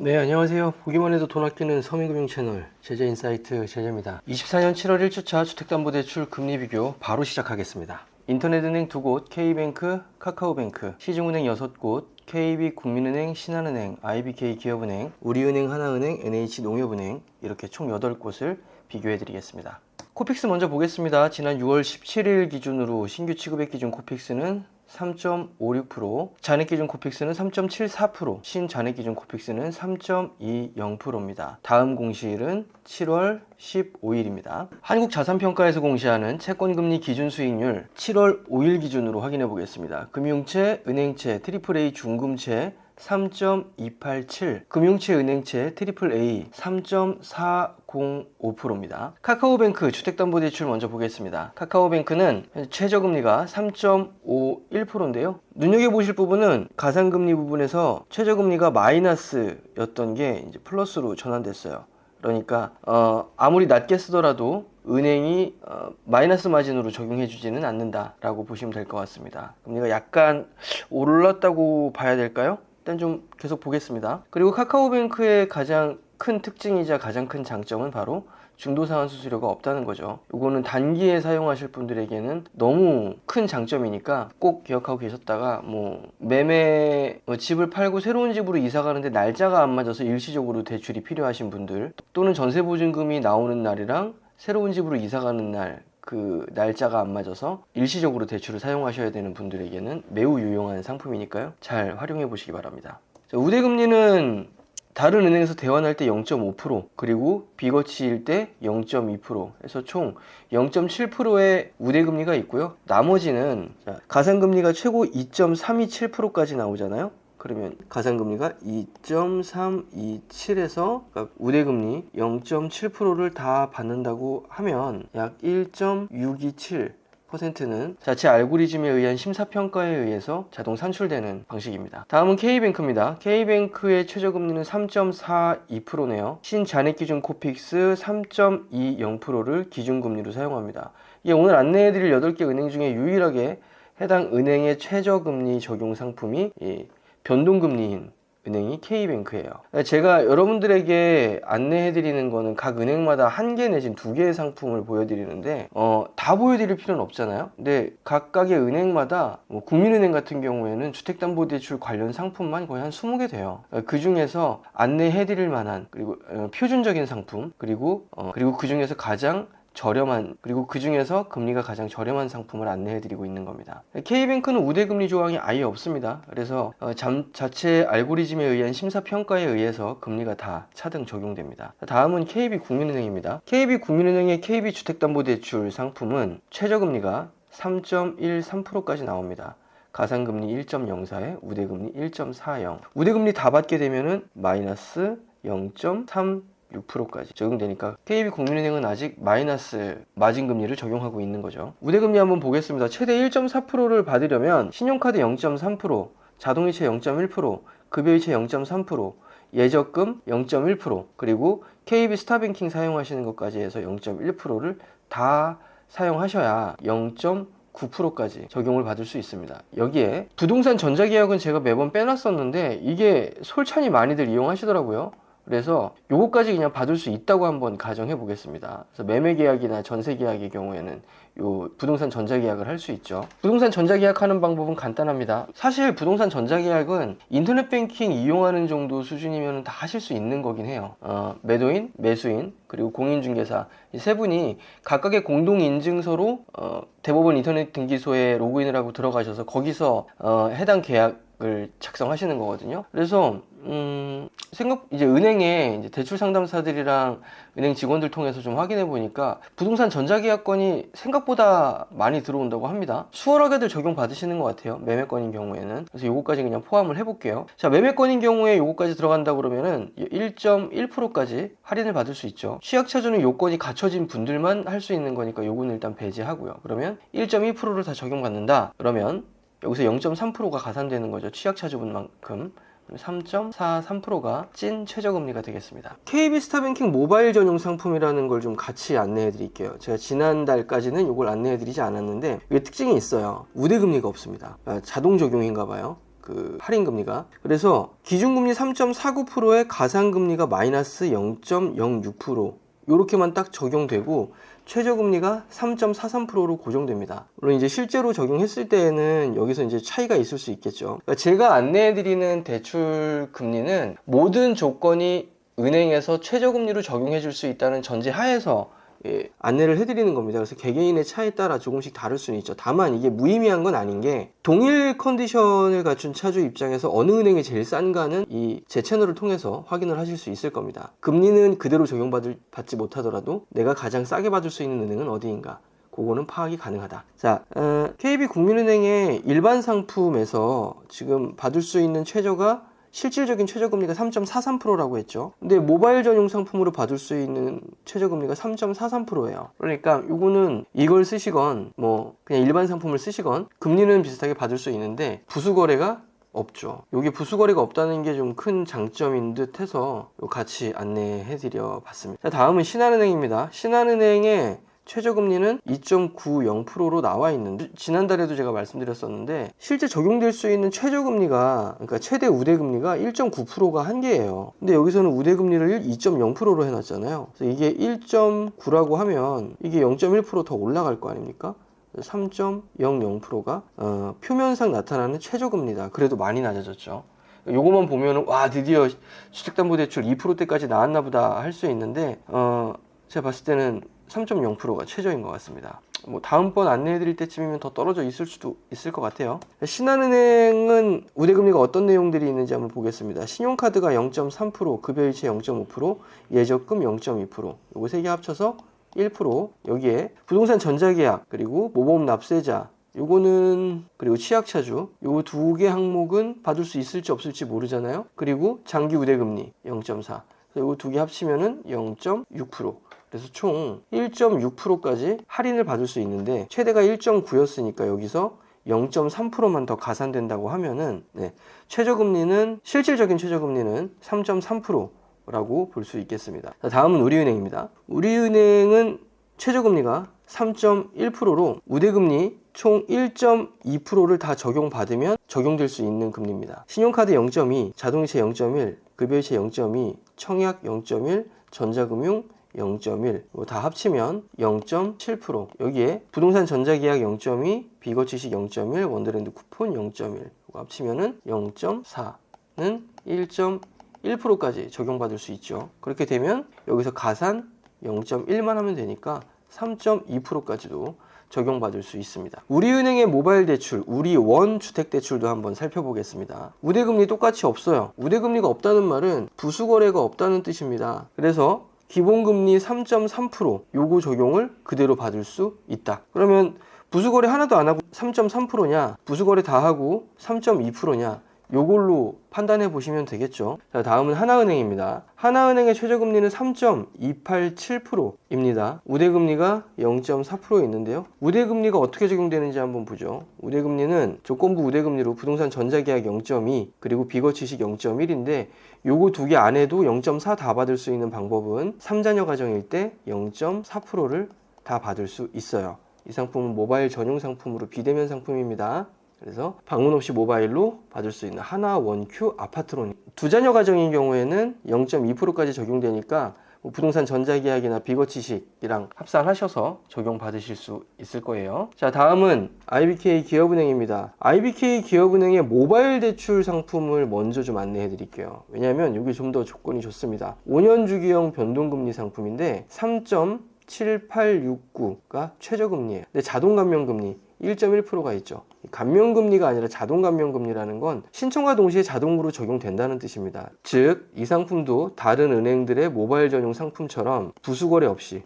네, 안녕하세요. 보기만 해도 돈 아끼는 서민금융 채널 제재인사이트 제재입니다. 24년 7월 1주차 주택담보대출 금리 비교 바로 시작하겠습니다. 인터넷은행 2곳, K뱅크, 카카오뱅크, 시중은행 6곳, KB국민은행, 신한은행, IBK 기업은행, 우리은행, 하나은행, NH농협은행 이렇게 총 8곳을 비교해 드리겠습니다. 코픽스 먼저 보겠습니다. 지난 6월 17일 기준으로 신규 취급액 기준 코픽스는 3.56%, 잔액 기준 코픽스는 3.74%, 신잔액 기준 코픽스는 3.20%입니다. 다음 공시일은 7월 15일입니다. 한국자산평가에서 공시하는 채권금리 기준 수익률 7월 5일 기준으로 확인해 보겠습니다. 금융채, 은행채, AAA 중금채 3.287, 금융채, 은행채, AAA 3.405%입니다. 카카오뱅크 주택담보대출 먼저 보겠습니다. 카카오뱅크는 최저금리가 3.51%인데요. 눈여겨보실 부분은 가산금리 부분에서 최저금리가 마이너스였던 게 이제 플러스로 전환됐어요. 그러니까 아무리 낮게 쓰더라도 은행이 마이너스 마진으로 적용해 주지는 않는다라고 보시면 될 것 같습니다. 금리가 약간 올랐다고 봐야 될까요? 일단 좀 계속 보겠습니다. 그리고 카카오뱅크의 가장 큰 특징이자 가장 큰 장점은 바로 중도상환 수수료가 없다는 거죠. 이거는 단기에 사용하실 분들에게는 너무 큰 장점이니까 꼭 기억하고 계셨다가 매매 집을 팔고 새로운 집으로 이사 가는데 날짜가 안 맞아서 일시적으로 대출이 필요하신 분들, 또는 전세보증금이 나오는 날이랑 새로운 집으로 이사 가는 날 그 날짜가 안 맞아서 일시적으로 대출을 사용하셔야 되는 분들에게는 매우 유용한 상품이니까요. 잘 활용해 보시기 바랍니다. 자, 우대금리는 다른 은행에서 대환할 때 0.5%, 그리고 비거치일 때 0.2% 해서 총 0.7%의 우대금리가 있고요. 나머지는 가산금리가 최고 2.327%까지 나오잖아요. 그러면 가산금리가 2.327에서 그러니까 우대금리 0.7%를 다 받는다고 하면 약 1.627%는 자체 알고리즘에 의한 심사평가에 의해서 자동 산출되는 방식입니다. 다음은 K뱅크입니다. K뱅크의 최저금리는 3.42%네요. 신잔액 기준 코픽스 3.20%를 기준금리로 사용합니다. 이게 오늘 안내해드릴 8개 은행 중에 유일하게 해당 은행의 최저금리 적용 상품이 변동금리인 은행이 K뱅크예요. 제가 여러분들에게 안내해드리는 거는 각 은행마다 1개 내진 2개의 상품을 보여드리는데 다 보여드릴 필요는 없잖아요. 근데 각각의 은행마다 국민은행 같은 경우에는 주택담보대출 관련 상품만 거의 한 20개 돼요. 그 중에서 안내해드릴 만한 그리고 표준적인 상품 그리고 그 중에서 가장 저렴한 그리고 그 중에서 금리가 가장 저렴한 상품을 안내해드리고 있는 겁니다. K뱅크는 우대금리 조항이 아예 없습니다. 그래서 자체 알고리즘에 의한 심사평가에 의해서 금리가 다 차등 적용됩니다. 다음은 KB국민은행입니다. KB국민은행의 KB주택담보대출 상품은 최저금리가 3.13%까지 나옵니다. 가산금리 1.04에 우대금리 1.40. 우대금리 다 받게 되면은 마이너스 0.36%까지 적용되니까 KB국민은행은 아직 마이너스 마진금리를 적용하고 있는 거죠. 우대금리 한번 보겠습니다. 최대 1.4%를 받으려면 신용카드 0.3%, 자동이체 0.1%, 급여이체 0.3%, 예적금 0.1%, 그리고 KB 스타뱅킹 사용하시는 것까지 해서 0.1%를 다 사용하셔야 0.9%까지 적용을 받을 수 있습니다. 여기에 부동산 전자계약은 제가 매번 빼놨었는데 이게 솔찬히 많이들 이용하시더라고요. 그래서 요거까지 그냥 받을 수 있다고 한번 가정해 보겠습니다. 그래서 매매 계약이나 전세 계약의 경우에는 요 부동산 전자계약을 할 수 있죠. 부동산 전자계약하는 방법은 간단합니다. 사실 부동산 전자계약은 인터넷 뱅킹 이용하는 정도 수준이면 다 하실 수 있는 거긴 해요. 매도인, 매수인, 그리고 공인중개사 이 세 분이 각각의 공동인증서로 대법원 인터넷 등기소에 로그인을 하고 들어가셔서 거기서 해당 계약을 작성하시는 거거든요. 그래서 이제 은행에 이제 대출 상담사들이랑 은행 직원들 통해서 좀 확인해 보니까 부동산 전자계약건이 생각보다 많이 들어온다고 합니다. 수월하게들 적용 받으시는 것 같아요. 매매건인 경우에는. 그래서 요거까지 그냥 포함을 해볼게요. 자, 매매건인 경우에 요거까지 들어간다 그러면은 1.1%까지 할인을 받을 수 있죠. 취약차주는 요건이 갖춰진 분들만 할 수 있는 거니까 요거는 일단 배제하고요. 그러면 1.2%를 다 적용받는다. 그러면 여기서 0.3%가 가산되는 거죠. 취약차주분만큼. 3.43%가 찐 최저금리가 되겠습니다. KB스타뱅킹 모바일 전용 상품이라는 걸 좀 같이 안내해 드릴게요. 제가 지난달까지는 이걸 안내해 드리지 않았는데 이게 특징이 있어요. 우대금리가 없습니다. 자동 적용인가 봐요. 그 할인금리가. 그래서 기준금리 3.49%에 가산금리가 마이너스 0.06% 요렇게만 딱 적용되고 최저금리가 3.43%로 고정됩니다. 물론 이제 실제로 적용했을 때에는 여기서 이제 차이가 있을 수 있겠죠. 그러니까 제가 안내해드리는 대출 금리는 모든 조건이 은행에서 최저금리로 적용해 줄 수 있다는 전제 하에서 안내를 해드리는 겁니다. 그래서 개개인의 차에 따라 조금씩 다를 수는 있죠. 다만 이게 무의미한 건 아닌 게 동일 컨디션을 갖춘 차주 입장에서 어느 은행이 제일 싼가는 이 제 채널을 통해서 확인을 하실 수 있을 겁니다. 금리는 그대로 적용받지 못하더라도 내가 가장 싸게 받을 수 있는 은행은 어디인가, 그거는 파악이 가능하다. 자, KB국민은행의 일반 상품에서 지금 받을 수 있는 최저가 실질적인 최저금리가 3.43%라고 했죠. 근데 모바일 전용 상품으로 받을 수 있는 최저금리가 3.43%예요. 그러니까 요거는 이걸 쓰시건 뭐 그냥 일반 상품을 쓰시건 금리는 비슷하게 받을 수 있는데 부수거래가 없죠. 여기 부수거래가 없다는 게 좀 큰 장점인 듯 해서 같이 안내해 드려 봤습니다. 자, 다음은 신한은행입니다. 신한은행의 최저금리는 2.90%로 나와 있는데, 지난달에도 제가 말씀드렸었는데 실제 적용될 수 있는 최저금리가, 그러니까 최대 우대금리가 1.9%가 한계예요. 근데 여기서는 우대금리를 2.0%로 해놨잖아요. 그래서 이게 1.9라고 하면 이게 0.1% 더 올라갈 거 아닙니까? 3.00%가 표면상 나타나는 최저금리다. 그래도 많이 낮아졌죠. 요거만 보면은 와, 드디어 주택담보대출 2%대까지 나왔나 보다 할 수 있는데 제가 봤을 때는 3.0%가 최저인 것 같습니다. 뭐 다음번 안내해드릴 때쯤이면 더 떨어져 있을 수도 있을 것 같아요. 신한은행은 우대금리가 어떤 내용들이 있는지 한번 보겠습니다. 신용카드가 0.3%, 급여이체 0.5%, 예적금 0.2%, 요거 세 개 합쳐서 1%. 여기에 부동산 전자계약, 그리고 모범 납세자, 요거는, 그리고 치약차주, 요 두 개 항목은 받을 수 있을지 없을지 모르잖아요. 그리고 장기 우대금리 0.4, 요 두 개 합치면은 0.6%. 그래서 총 1.6%까지 할인을 받을 수 있는데 최대가 1.9였으니까 여기서 0.3%만 더 가산된다고 하면은 최저금리는, 실질적인 최저금리는 3.3%라고 볼 수 있겠습니다. 다음은 우리은행입니다. 우리은행은 최저금리가 3.1%로 우대금리 총 1.2%를 다 적용받으면 적용될 수 있는 금리입니다. 신용카드 0.2, 자동이체 0.1, 급여이체 0.2, 청약 0.1, 전자금융 0.1, 다 합치면 0.7%. 여기에 부동산 전자계약 0.2, 비거치식 0.1, 원더랜드 쿠폰 0.1, 합치면은 0.4는 1.1%까지 적용받을 수 있죠. 그렇게 되면 여기서 가산 0.1만 하면 되니까 3.2%까지도 적용받을 수 있습니다. 우리은행의 모바일 대출, 우리원 주택대출도 한번 살펴보겠습니다. 우대금리 똑같이 없어요. 우대금리가 없다는 말은 부수거래가 없다는 뜻입니다. 그래서 기본금리 3.3% 요거 적용을 그대로 받을 수 있다. 그러면 부수거래 하나도 안 하고 3.3%냐, 부수거래 다 하고 3.2%냐, 요걸로 판단해 보시면 되겠죠. 자, 다음은 하나은행입니다. 하나은행의 최저금리는 3.287%입니다. 우대금리가 0.4% 있는데요. 우대금리가 어떻게 적용되는지 한번 보죠. 우대금리는 조건부 우대금리로 부동산 전자계약 0.2, 그리고 비거치식 0.1인데 요거 두 개 안에도 0.4 다 받을 수 있는 방법은 3자녀 가정일 때 0.4%를 다 받을 수 있어요. 이 상품은 모바일 전용 상품으로 비대면 상품입니다. 그래서 방문 없이 모바일로 받을 수 있는 하나 원큐 아파트론. 두 자녀 가정인 경우에는 0.2%까지 적용되니까 부동산 전자계약이나 비거치식이랑 합산하셔서 적용받으실 수 있을 거예요. 자, 다음은 IBK 기업은행입니다. IBK 기업은행의 모바일 대출 상품을 먼저 좀 안내해 드릴게요. 왜냐하면 이게 좀 더 조건이 좋습니다. 5년 주기형 변동금리 상품인데 3.7869가 최저금리예요. 근데 자동감면금리 1.1%가 있죠. 감면금리가 아니라 자동감면금리라는 건 신청과 동시에 자동으로 적용된다는 뜻입니다. 즉, 이 상품도 다른 은행들의 모바일 전용 상품처럼 부수거래 없이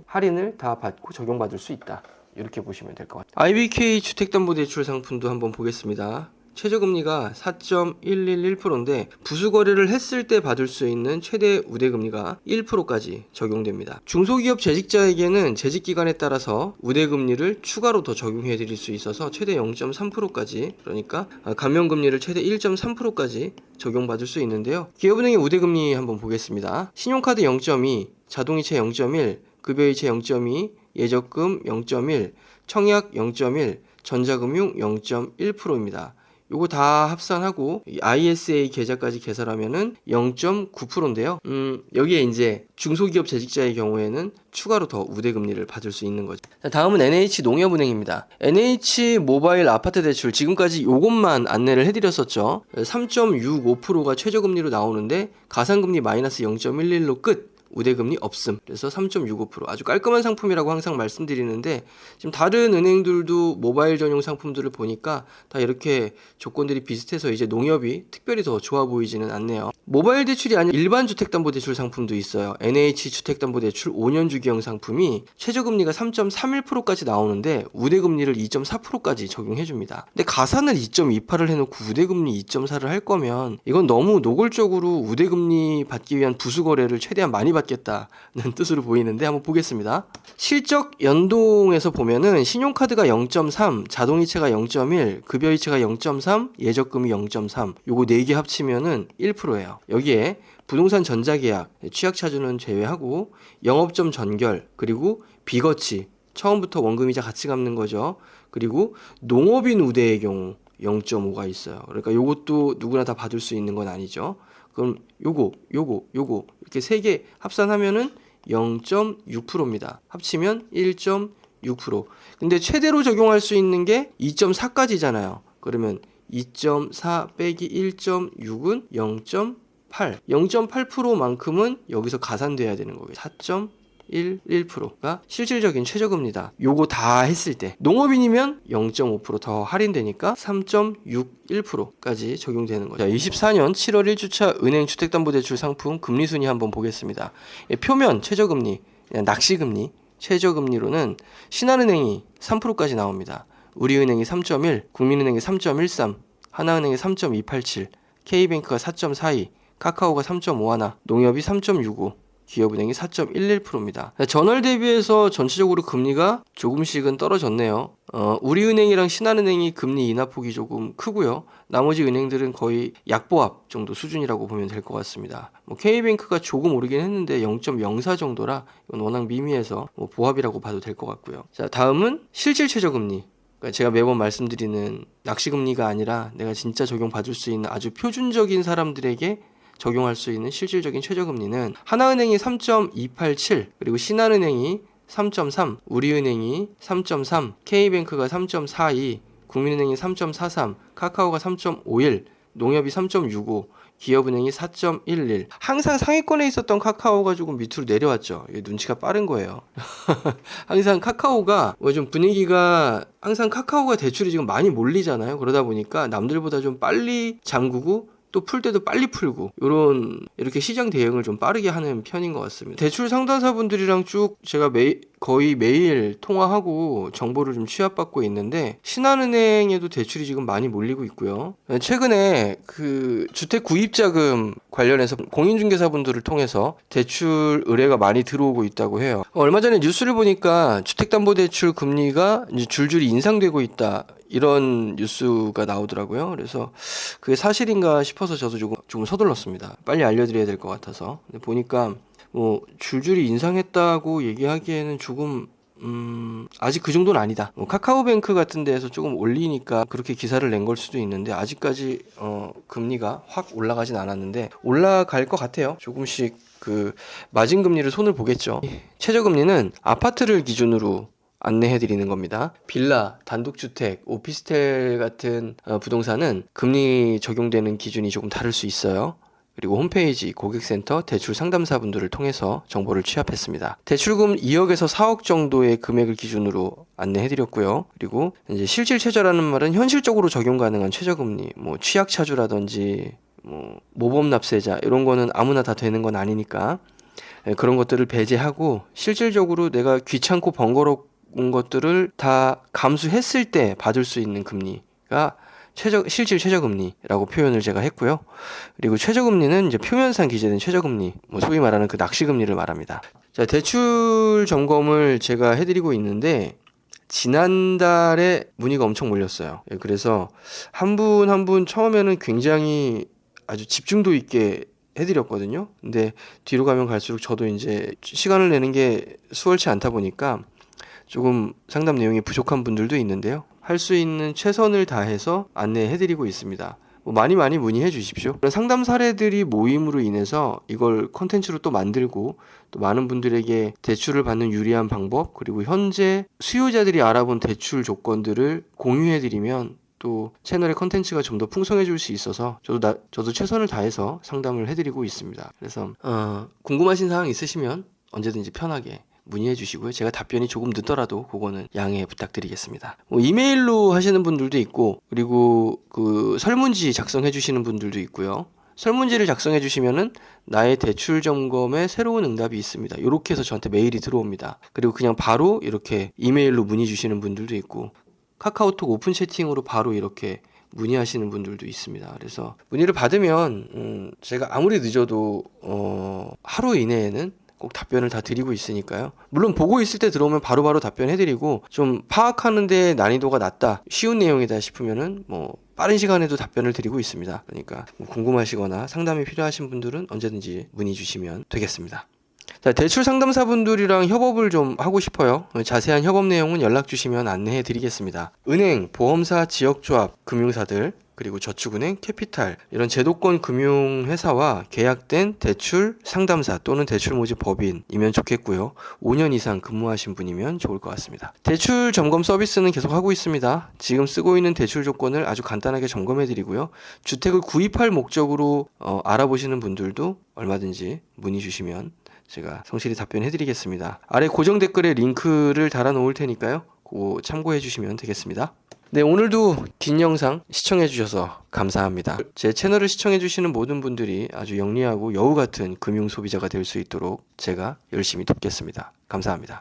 할인을 다 받고 적용받을 수 있다. 이렇게 보시면 될 것 같아요. IBK 주택담보대출 상품도 한번 보겠습니다. 최저금리가 4.111%인데 부수거래를 했을 때 받을 수 있는 최대 우대금리가 1%까지 적용됩니다. 중소기업 재직자에게는 재직기간에 따라서 우대금리를 추가로 더 적용해 드릴 수 있어서 최대 0.3%까지, 그러니까 감면금리를 최대 1.3%까지 적용받을 수 있는데요. 기업은행의 우대금리 한번 보겠습니다. 신용카드 0.2, 자동이체 0.1, 급여이체 0.2, 예적금 0.1, 청약 0.1, 전자금융 0.1%입니다. 요거 다 합산하고 이 ISA 계좌까지 계산하면은 0.9%인데요. 여기에 이제 중소기업 재직자의 경우에는 추가로 더 우대금리를 받을 수 있는 거죠. 자, 다음은 NH농협은행입니다. NH모바일 아파트 대출 지금까지 요것만 안내를 해드렸었죠. 3.65%가 최저금리로 나오는데 가산금리 마이너스 0.11로 끝. 우대금리 없음. 그래서 3.65% 아주 깔끔한 상품이라고 항상 말씀드리는데 지금 다른 은행들도 모바일 전용 상품들을 보니까 다 이렇게 조건들이 비슷해서 이제 농협이 특별히 더 좋아 보이지는 않네요. 모바일 대출이 아닌 일반 주택담보대출 상품도 있어요. NH주택담보대출 5년 주기형 상품이 최저금리가 3.31%까지 나오는데 우대금리를 2.4%까지 적용해줍니다. 근데 가산을 2.28을 해놓고 우대금리 2.4를 할 거면 이건 너무 노골적으로 우대금리 받기 위한 부수거래를 최대한 많이 받겠다는 뜻으로 보이는데 한번 보겠습니다. 실적 연동에서 보면은 신용카드가 0.3, 자동이체가 0.1, 급여이체가 0.3, 예적금이 0.3 요거 4개 합치면은 1%예요. 여기에 부동산 전자계약, 취약차주는 제외하고 영업점 전결, 그리고 비거치, 처음부터 원금이자 같이 갚는 거죠. 그리고 농업인 우대의 경우 0.5가 있어요. 그러니까 요것도 누구나 다 받을 수 있는 건 아니죠. 그럼 요거 이렇게 3개 합산하면은 0.6%입니다. 합치면 1.6%. 근데 최대로 적용할 수 있는 게 2.4까지잖아요. 그러면 2.4 빼기 1.6은 0.8. 0.8%만큼은 여기서 가산돼야 되는 거예요. 4.11%가 실질적인 최저금리다. 요거 다 했을 때 농업인이면 0.5% 더 할인되니까 3.61%까지 적용되는 거죠. 자, 24년 7월 1주차 은행 주택담보대출 상품 금리순위 한번 보겠습니다. 표면 최저금리, 낚시금리, 최저금리로는 신한은행이 3%까지 나옵니다. 우리은행이 3.1, 국민은행이 3.13, 하나은행이 3.287, K뱅크가 4.42, 카카오가 3.51, 농협이 3.65, 기업은행이 4.11%입니다. 전월 대비해서 전체적으로 금리가 조금씩은 떨어졌네요. 우리은행이랑 신한은행이 금리 인하폭이 조금 크고요. 나머지 은행들은 거의 약보합 정도 수준이라고 보면 될 것 같습니다. K뱅크가 조금 오르긴 했는데 0.04 정도라 이건 워낙 미미해서 보합이라고 봐도 될 것 같고요. 자, 다음은 실질 최저금리. 제가 매번 말씀드리는 낚시금리가 아니라 내가 진짜 적용받을 수 있는 아주 표준적인 사람들에게 적용할 수 있는 실질적인 최저금리는 하나은행이 3.287, 그리고 신한은행이 3.3, 우리은행이 3.3, K뱅크가 3.42, 국민은행이 3.43, 카카오가 3.51, 농협이 3.65, 기업은행이 4.11. 항상 상위권에 있었던 카카오가 조금 밑으로 내려왔죠. 이게 눈치가 빠른 거예요. 항상 카카오가 좀 분위기가 항상 카카오가 대출이 지금 많이 몰리잖아요. 그러다 보니까 남들보다 좀 빨리 잠그고 또 풀 때도 빨리 풀고 이렇게 시장 대응을 좀 빠르게 하는 편인 것 같습니다. 대출 상담사분들이랑 쭉 제가 거의 매일 통화하고 정보를 좀 취합받고 있는데 신한은행에도 대출이 지금 많이 몰리고 있고요. 최근에 그 주택 구입자금 관련해서 공인중개사분들을 통해서 대출 의뢰가 많이 들어오고 있다고 해요. 얼마 전에 뉴스를 보니까 주택담보대출 금리가 이제 줄줄이 인상되고 있다. 이런 뉴스가 나오더라고요. 그래서 그게 사실인가 싶어서 저도 조금 서둘렀습니다. 빨리 알려드려야 될 것 같아서. 근데 보니까 줄줄이 인상했다고 얘기하기에는 조금 아직 그 정도는 아니다. 카카오뱅크 같은 데에서 조금 올리니까 그렇게 기사를 낸 걸 수도 있는데 아직까지 금리가 확 올라가진 않았는데 올라갈 것 같아요. 조금씩 그 마진금리를 손을 보겠죠. 최저금리는 아파트를 기준으로 안내해드리는 겁니다. 빌라, 단독주택, 오피스텔 같은 부동산은 금리 적용되는 기준이 조금 다를 수 있어요. 그리고 홈페이지, 고객센터, 대출 상담사분들을 통해서 정보를 취합했습니다. 대출금 2억에서 4억 정도의 금액을 기준으로 안내해드렸고요. 그리고 이제 실질 최저라는 말은 현실적으로 적용 가능한 최저금리, 취약차주라든지 모범납세자 이런 거는 아무나 다 되는 건 아니니까 그런 것들을 배제하고 실질적으로 내가 귀찮고 번거롭고 온 것들을 다 감수했을 때 받을 수 있는 금리가 실질 최저금리라고 표현을 제가 했고요. 그리고 최저금리는 이제 표면상 기재된 최저금리, 소위 말하는 그 낚시금리를 말합니다. 자, 대출 점검을 제가 해드리고 있는데 지난달에 문의가 엄청 몰렸어요. 그래서 한 분 한 분 처음에는 굉장히 아주 집중도 있게 해드렸거든요. 근데 뒤로 가면 갈수록 저도 이제 시간을 내는 게 수월치 않다 보니까 조금 상담 내용이 부족한 분들도 있는데요. 할 수 있는 최선을 다해서 안내해드리고 있습니다. 많이 문의해 주십시오. 상담 사례들이 모임으로 인해서 이걸 콘텐츠로 또 만들고 또 많은 분들에게 대출을 받는 유리한 방법, 그리고 현재 수요자들이 알아본 대출 조건들을 공유해 드리면 또 채널의 콘텐츠가 좀 더 풍성해질 수 있어서 저도 최선을 다해서 상담을 해드리고 있습니다. 그래서 궁금하신 사항 있으시면 언제든지 편하게 문의해 주시고요. 제가 답변이 조금 늦더라도 그거는 양해 부탁드리겠습니다. 이메일로 하시는 분들도 있고, 그리고 그 설문지 작성해 주시는 분들도 있고요. 설문지를 작성해 주시면은 나의 대출 점검에 새로운 응답이 있습니다. 이렇게 해서 저한테 메일이 들어옵니다. 그리고 그냥 바로 이렇게 이메일로 문의 주시는 분들도 있고, 카카오톡 오픈 채팅으로 바로 이렇게 문의하시는 분들도 있습니다. 그래서 문의를 받으면 제가 아무리 늦어도 하루 이내에는 꼭 답변을 다 드리고 있으니까요. 물론 보고 있을 때 들어오면 바로바로 답변해드리고, 좀 파악하는 데 난이도가 낮다, 쉬운 내용이다 싶으면은 빠른 시간에도 답변을 드리고 있습니다. 그러니까 궁금하시거나 상담이 필요하신 분들은 언제든지 문의 주시면 되겠습니다. 자, 대출 상담사분들이랑 협업을 좀 하고 싶어요. 자세한 협업 내용은 연락 주시면 안내해 드리겠습니다. 은행, 보험사, 지역조합, 금융사들, 그리고 저축은행, 캐피탈, 이런 제도권 금융회사와 계약된 대출 상담사 또는 대출 모집 법인이면 좋겠고요. 5년 이상 근무하신 분이면 좋을 것 같습니다. 대출 점검 서비스는 계속 하고 있습니다. 지금 쓰고 있는 대출 조건을 아주 간단하게 점검해 드리고요. 주택을 구입할 목적으로 알아보시는 분들도 얼마든지 문의 주시면 제가 성실히 답변해 드리겠습니다. 아래 고정 댓글에 링크를 달아 놓을 테니까요. 그거 참고해 주시면 되겠습니다. 네, 오늘도 긴 영상 시청해 주셔서 감사합니다. 제 채널을 시청해 주시는 모든 분들이 아주 영리하고 여우 같은 금융 소비자가 될 수 있도록 제가 열심히 돕겠습니다. 감사합니다.